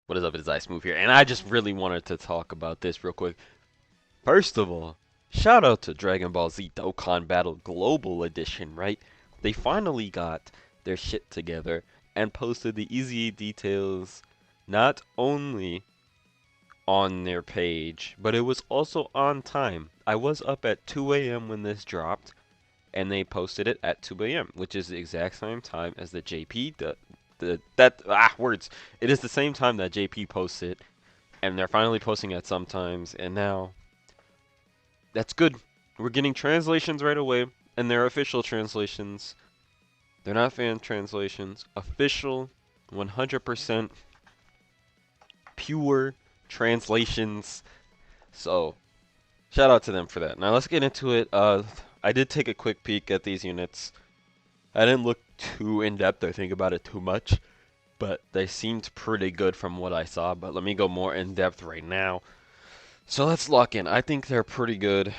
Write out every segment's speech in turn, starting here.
What is up? It is Ice Move here, and I just really wanted to talk about this real quick. First of all, shout out to Dragon Ball Z Dokkan Battle Global Edition, right? They finally got their shit together and posted the easy details not only on their page, but it was also on time. I was up at 2 a.m. when this dropped, and they posted it at 2 a.m., which is the exact same time as the JP. Words. It is the same time that JP posted, and they're finally posting at sometimes, and now that's good. We're getting translations right away, and they're official translations. They're not fan translations. Official, 100% pure translations. So, shout out to them for that. Now let's get into it. I did take a quick peek at these units. I didn't look too in depth or think about it too much, but they seemed pretty good from what I saw. But let me go more in depth right now. So let's lock in. I think they're pretty good.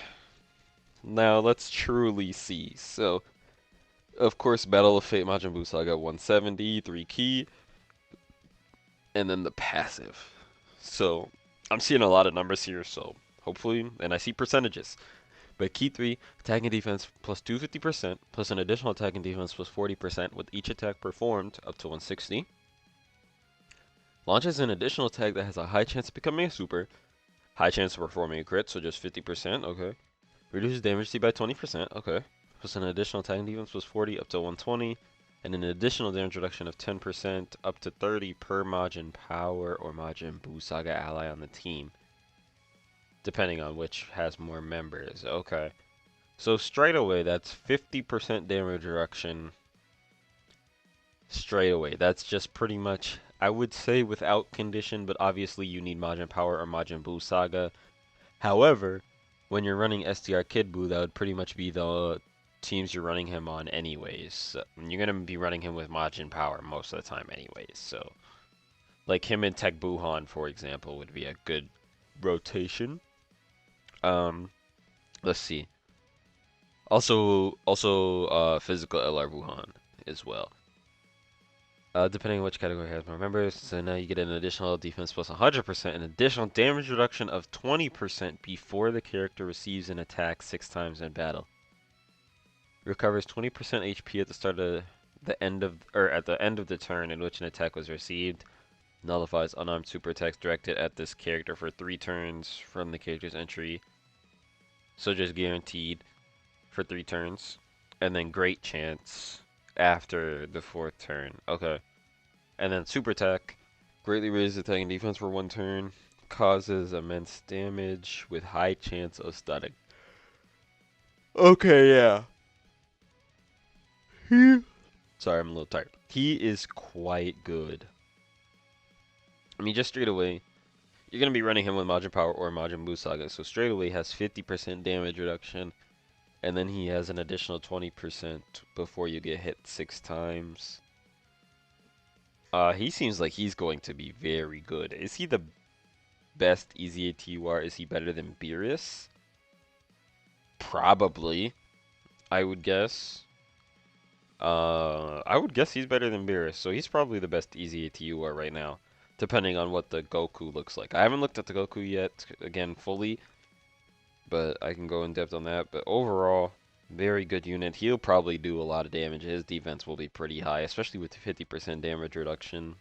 Now let's truly see. So, of course, Battle of Fate Majin Buu Saga 170, 3 key, and then the passive. So, I'm seeing a lot of numbers here, so hopefully, and I see percentages. But key 3, attack and defense plus 250%, plus an additional attack and defense plus 40% with each attack performed up to 160. Launches an additional attack that has a high chance of becoming a super, high chance of performing a crit, so just 50%, okay. Reduces damage by 20%, okay. Plus an additional attack and defense plus 40 up to 120, and an additional damage reduction of 10% up to 30 per Majin Power or Majin Buu Saga ally on the team, depending on which has more members. Okay. So straight away, that's 50% damage reduction. Straight away, that's just pretty much, I would say without condition, but obviously you need Majin Power or Majin Buu Saga. However, when you're running STR Kid Buu, that would pretty much be the teams you're running him on anyways. You're going to be running him with Majin Power most of the time anyways. So, like him and Tech Buhan, for example, would be a good rotation. Let's see. Also, physical LR Wuhan as well. Depending on which category has more members, so now you get an additional defense plus 100%, an additional damage reduction of 20% before the character receives an attack 6 times in battle. Recovers 20% HP at the start of at the end of the turn in which an attack was received. Nullifies unarmed super attacks directed at this character for 3 turns from the character's entry. So just guaranteed for 3 turns. And then great chance after the 4th turn. Okay. And then super attack. Greatly raises attack and defense for 1 turn. Causes immense damage with high chance of stunning. Okay, yeah. Sorry, I'm a little tired. He is quite good. I mean, just straight away, you're going to be running him with Majin Power or Majin Buu Saga. So straight away, he has 50% damage reduction. And then he has an additional 20% before you get hit 6 times. He seems like he's going to be very good. Is he the best EZA Is he better than Beerus? Probably, I would guess. I would guess he's better than Beerus, so he's probably the best EZA right now, depending on what the Goku looks like. I haven't looked at the Goku yet, again, fully, but I can go in depth on that. But overall, very good unit. He'll probably do a lot of damage. His defense will be pretty high, especially with 50% damage reduction.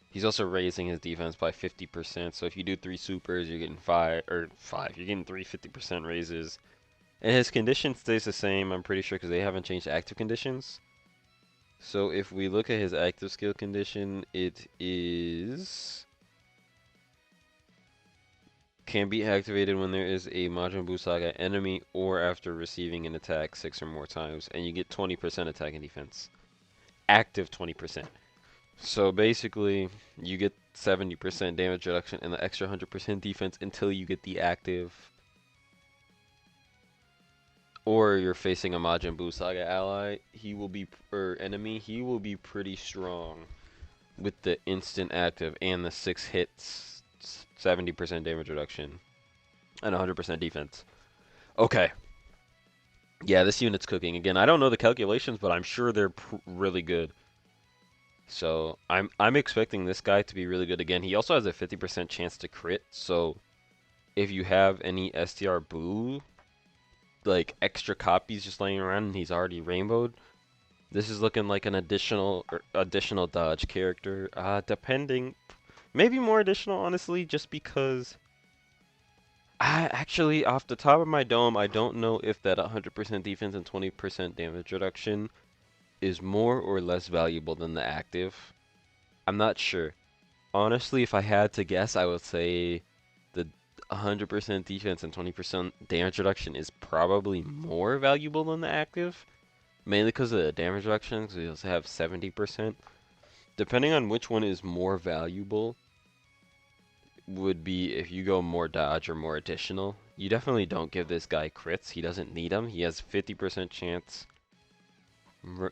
He's also raising his defense by 50%. So if you do 3 supers, you're getting 5. You're getting 3 50% raises. And his condition stays the same, I'm pretty sure, because they haven't changed active conditions. So if we look at his active skill condition, it is can be activated when there is a Majin Buu Saga enemy or after receiving an attack 6 or more times, and you get 20% attack and defense. Active 20%. So basically, you get 70% damage reduction and the extra 100% defense until you get the active. Or you're facing a Majin Buu Saga ally, enemy, he will be pretty strong with the instant active and the 6 hits. 70% damage reduction, and 100% defense. Okay. Yeah, this unit's cooking. Again, I don't know the calculations, but I'm sure they're really good. So I'm expecting this guy to be really good again. He also has a 50% chance to crit. So if you have any STR BUU like extra copies just laying around and he's already rainbowed, this is looking like an additional dodge character. Depending, maybe more additional honestly, just because I actually off the top of my dome, I don't know if that 100% defense and 20% damage reduction is more or less valuable than the active. I'm not sure. Honestly, if I had to guess, I would say the 100% defense and 20% damage reduction is probably more valuable than the active. Mainly because of the damage reduction, because we also have 70%. Depending on which one is more valuable, would be if you go more dodge or more additional. You definitely don't give this guy crits. He doesn't need them. He has 50% chance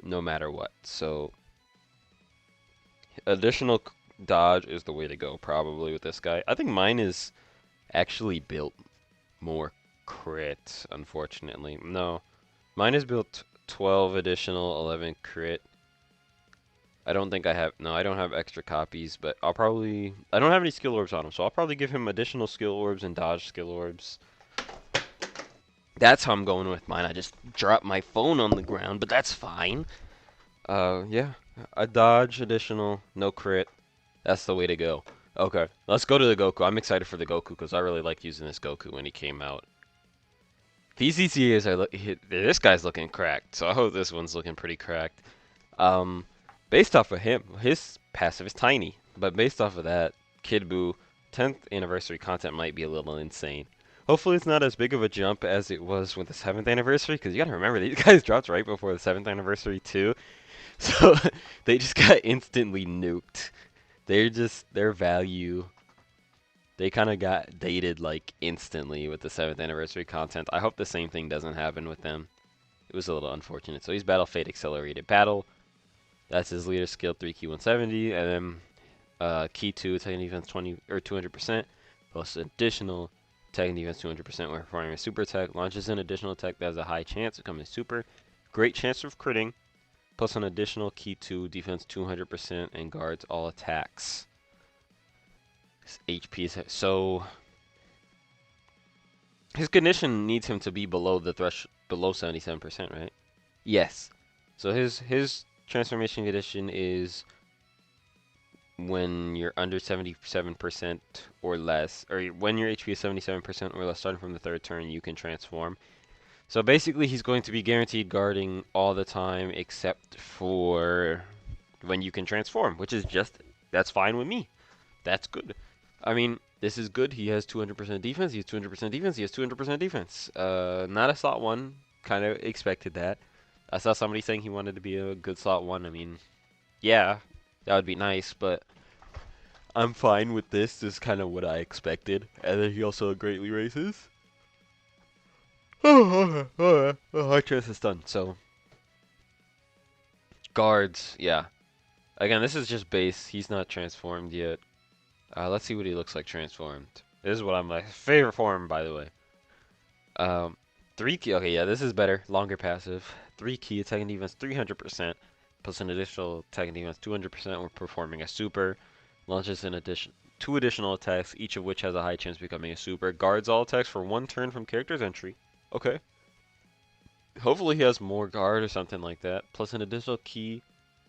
no matter what. So additional dodge is the way to go probably with this guy. I think mine is actually built more crit, unfortunately. No, mine is built 12 additional, 11 crit. I don't think I have, no, I don't have extra copies, but I don't have any skill orbs on him, so I'll probably give him additional skill orbs and dodge skill orbs. That's how I'm going with mine. I just dropped my phone on the ground, but that's fine. Yeah, a dodge additional, no crit. That's the way to go. Okay, let's go to the Goku. I'm excited for the Goku because I really liked using this Goku when he came out. PCCAs this guy's looking cracked, so I hope this one's looking pretty cracked. Um, Based off of him, his passive is tiny, but based off of that, Kid Buu 10th anniversary content might be a little insane. Hopefully it's not as big of a jump as it was with the 7th anniversary, because you gotta remember, these guys dropped right before the 7th anniversary too, so they just got instantly nuked. Their value, they kind of got dated like instantly with the 7th anniversary content. I hope the same thing doesn't happen with them. It was a little unfortunate. So he's Battle Fate Accelerated Battle. That's his leader skill 3 key 170, and then key 2 attack and defense 20 or 200%, plus additional attack and defense 200% when performing a super attack. Launches an additional attack that has a high chance of becoming super. Great chance of critting, plus an additional key 2 defense 200% and guards all attacks. His HP is so his condition needs him to be below the below 77%, right? Yes. So his transformation condition is when you're under 77% or less, or when your HP is 77% or less, starting from the 3rd turn, you can transform. So basically, he's going to be guaranteed guarding all the time except for when you can transform, which is that's fine with me. That's good. I mean, this is good. He has 200% defense. He has 200% defense. He has 200% defense. Not a slot 1. Kind of expected that. I saw somebody saying he wanted to be a good slot 1. I mean, yeah, that would be nice, but I'm fine with this. This is kind of what I expected. And then he also greatly raises. High chance is done. So, guards, yeah. Again, this is just base. He's not transformed yet. Let's see what he looks like transformed. This is what I'm my favorite form, by the way. 3 key. Okay, yeah, this is better. Longer passive. 3 key attack and defense 300%, plus an additional attack and defense 200% when performing a super. Launches in addition 2 additional attacks, each of which has a high chance of becoming a super. Guards all attacks for 1 turn from character's entry. Okay. Hopefully he has more guard or something like that. Plus an additional key,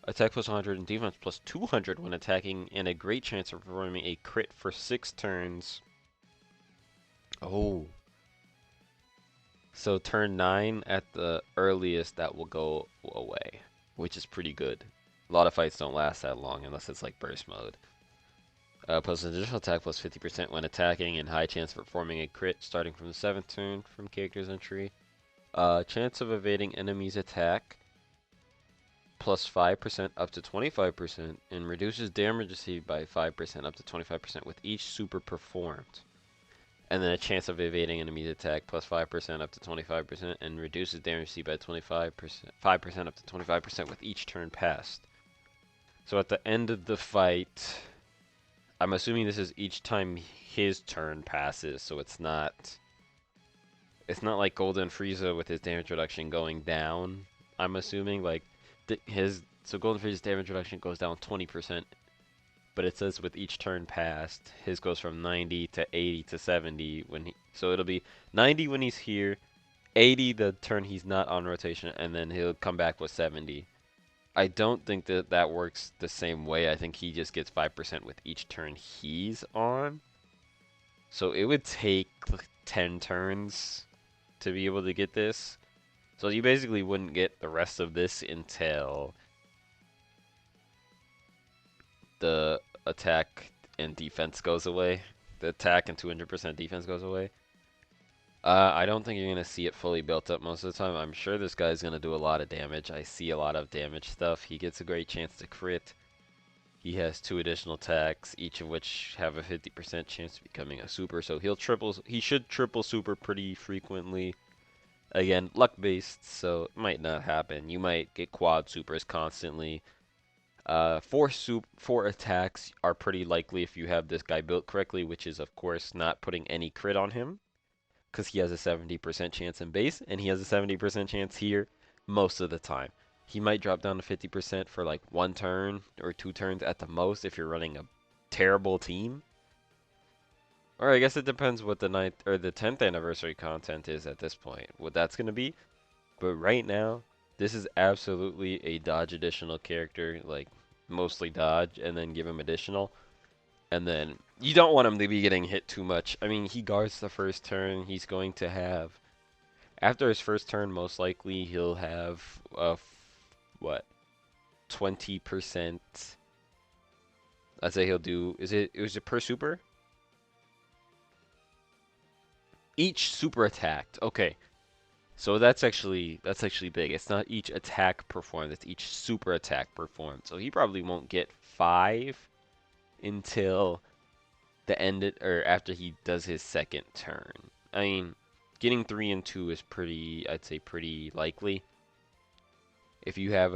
attack plus 100 and defense plus 200 when attacking, and a great chance of performing a crit for 6 turns. Oh. So turn 9 at the earliest that will go away, which is pretty good. A lot of fights don't last that long unless it's like burst mode. Plus an additional attack plus 50% when attacking, and high chance for performing a crit starting from the 7th turn from character's entry. Chance of evading enemy's attack plus 5% up to 25%, and reduces damage received by 5% up to 25% with each super performed. And then a chance of evading enemy's attack plus 5% up to 25%, and reduces damage received by 5% up to 25% with each turn passed. So at the end of the fight, I'm assuming this is each time his turn passes, so it's not like Golden Frieza with his damage reduction going down. I'm assuming like his So Golden Freeze's damage reduction goes down 20%, but it says with each turn passed, his goes from 90 to 80 to 70 when he. So it'll be 90 when he's here, 80 the turn he's not on rotation, and then he'll come back with 70. I don't think that that works the same way. I think he just gets 5% with each turn he's on. So it would take 10 turns to be able to get this. So you basically wouldn't get the rest of this until the attack and defense goes away. The attack and 200% defense goes away. I don't think you're going to see it fully built up most of the time. I'm sure this guy's going to do a lot of damage. I see a lot of damage stuff. He gets a great chance to crit. He has 2 additional attacks, each of which have a 50% chance of becoming a super. So he should triple super pretty frequently. Again, luck based, so it might not happen. You might get quad supers constantly. 4 attacks are pretty likely if you have this guy built correctly, which is of course not putting any crit on him, because he has a 70% chance in base, and he has a 70% chance here most of the time. He might drop down to 50% for like 1 turn or 2 turns at the most if you're running a terrible team. Or I guess it depends what the 9th or the 10th anniversary content is at this point, what that's going to be. But right now, this is absolutely a dodge additional character, like mostly dodge and then give him additional. And then you don't want him to be getting hit too much. I mean, he guards the first turn. He's going to have, after his first turn, most likely he'll have, what, 20%. I'd say he'll do, is it per super? Each super attacked. Okay. So that's actually big. It's not each attack performed, it's each super attack performed. So he probably won't get 5 until the end or after he does his second turn. I mean, getting 3 and 2 is pretty, I'd say pretty likely. If you have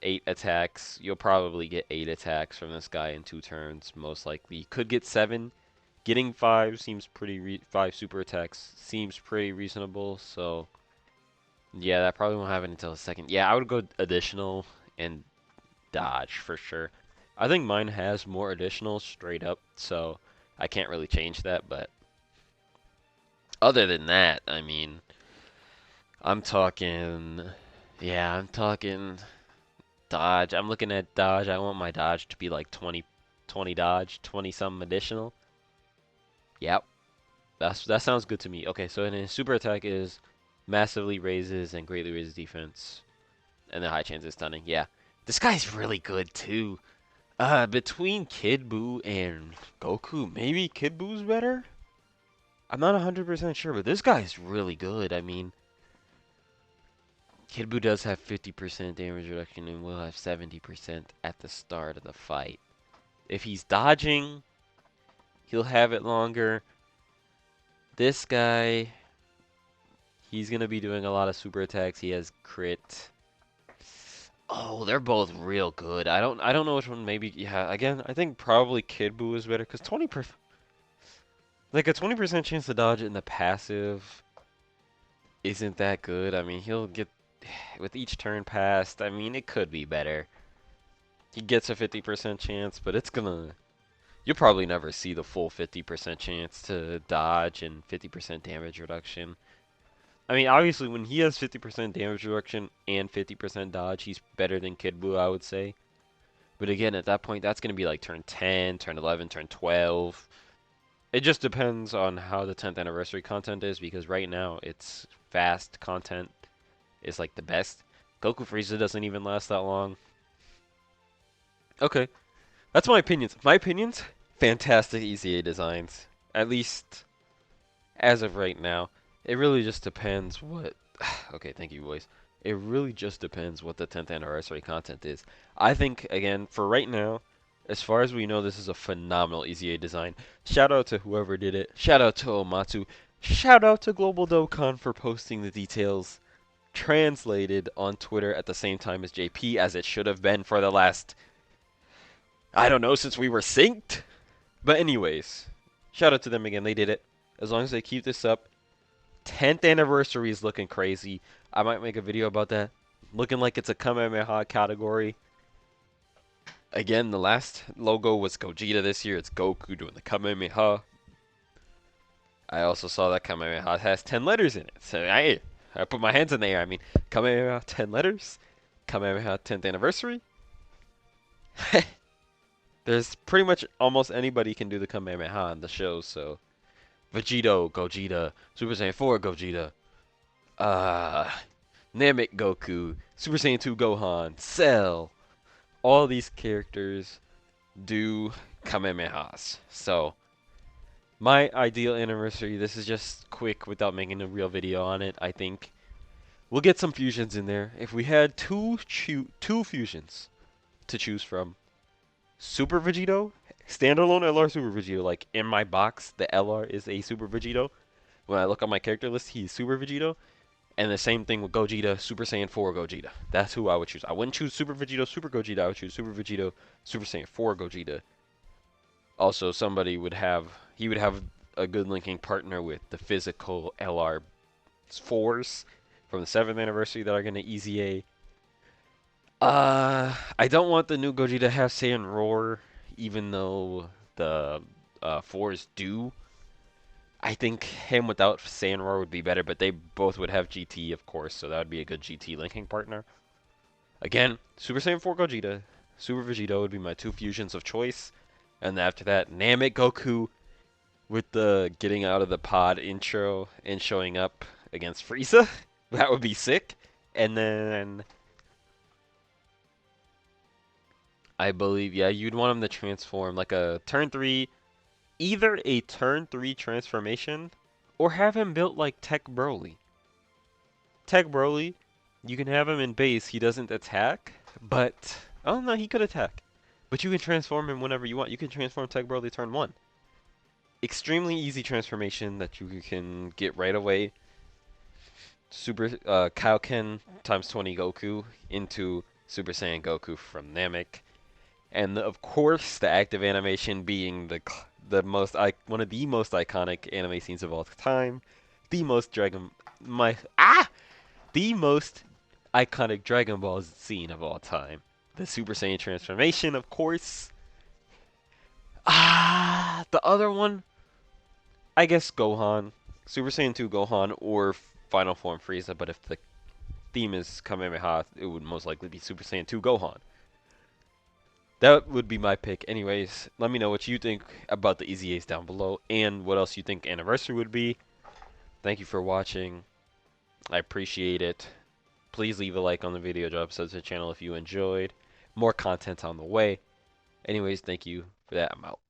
8 attacks, you'll probably get 8 attacks from this guy in 2 turns, most likely. You could get 7. Getting 5 seems pretty 5 super attacks seems pretty reasonable, so yeah, that probably won't happen until the second. Yeah, I would go additional and dodge for sure. I think mine has more additional straight up, so I can't really change that, but other than that, I mean, I'm talking, yeah, I'm talking dodge. I'm looking at dodge. I want my dodge to be like 20 dodge, 20 something additional. Yep. That sounds good to me. Okay, so then his super attack is massively raises and greatly raises defense. And the high chance of stunning. Yeah. This guy's really good too. Between Kid Buu and Goku, maybe Kid Buu's better? I'm not 100% sure, but this guy's really good. I mean, Kid Buu does have 50% damage reduction and will have 70% at the start of the fight. If he's dodging, he'll have it longer. This guy, he's going to be doing a lot of super attacks. He has crit. Oh, they're both real good. I don't know which one maybe. Yeah, again, I think probably Kid Buu is better cuz 20%, like a 20% chance to dodge in the passive isn't that good. I mean, he'll get with each turn passed. I mean, it could be better. He gets a 50% chance, but it's going to you'll probably never see the full 50% chance to dodge and 50% damage reduction. I mean, obviously, when he has 50% damage reduction and 50% dodge, he's better than Kid Buu, I would say. But again, at that point, that's going to be like turn 10, turn 11, turn 12. It just depends on how the 10th anniversary content is, because right now, it's fast content is like the best. Goku Frieza doesn't even last that long. Okay, that's my opinions. My opinions? Fantastic EZA designs. At least as of right now. It really just depends what... Okay, thank you, boys. It really just depends what the 10th anniversary content is. I think, again, for right now, as far as we know, this is a phenomenal EZA design. Shout out to whoever did it. Shout out to Omatsu. Shout out to Global Dokkan for posting the details translated on Twitter at the same time as JP, as it should have been for the last... I don't know, since we were synced? But anyways, shout out to them again. They did it. As long as they keep this up. 10th anniversary is looking crazy. I might make a video about that. Looking like it's a Kamehameha category. Again, the last logo was Gogeta this year. It's Goku doing the Kamehameha. I also saw that Kamehameha has 10 letters in it. So I put my hands in the air. I mean, Kamehameha 10 letters? Kamehameha 10th anniversary? There's pretty much almost anybody can do the Kamehameha on the show, so. Vegito, Gogeta, Super Saiyan 4 Gogeta, uh, Namek Goku, Super Saiyan 2 Gohan, Cell. All these characters do Kamehamehas. So, my ideal anniversary, this is just quick without making a real video on it, I think. We'll get some fusions in there. If we had two fusions to choose from, Super Vegito, standalone LR Super Vegito, like in my box, the LR is a Super Vegito. When I look on my character list, he's Super Vegito. And the same thing with Gogeta, Super Saiyan 4 Gogeta. That's who I would choose. I wouldn't choose Super Vegito, Super Gogeta. I would choose Super Vegito, Super Saiyan 4 Gogeta. Also, somebody would have, he would have a good linking partner with the physical LR 4s from the 7th anniversary that are going to EZA. I don't want the new Gogeta to have Saiyan Roar, even though the 4s do. I think him without Saiyan Roar would be better, but they both would have GT, of course, so that would be a good GT linking partner. Again, Super Saiyan 4 Gogeta, Super Vegito would be my two fusions of choice. And after that, Namek Goku with the getting out of the pod intro and showing up against Frieza. That would be sick. And then I believe, yeah, you'd want him to transform like a turn 3, either a turn 3 transformation or have him built like Tech Broly. Tech Broly, you can have him in base, he doesn't attack, but, oh no, he could attack. But you can transform him whenever you want. You can transform Tech Broly turn 1. Extremely easy transformation that you can get right away. Super Kaioken times 20 Goku into Super Saiyan Goku from Namek. And of course, the active animation being the most one of the most iconic anime scenes of all time, the most the most iconic Dragon Ball scene of all time, the Super Saiyan transformation, of course. The other one, I guess Gohan, Super Saiyan 2 Gohan, or Final Form Frieza. But if the theme is Kamehameha, it would most likely be Super Saiyan 2 Gohan. That would be my pick. Anyways, let me know what you think about the EZAs down below and what else you think anniversary would be. Thank you for watching. I appreciate it. Please leave a like on the video, drop a sub to the channel if you enjoyed. More content on the way. Anyways, thank you for that. I'm out.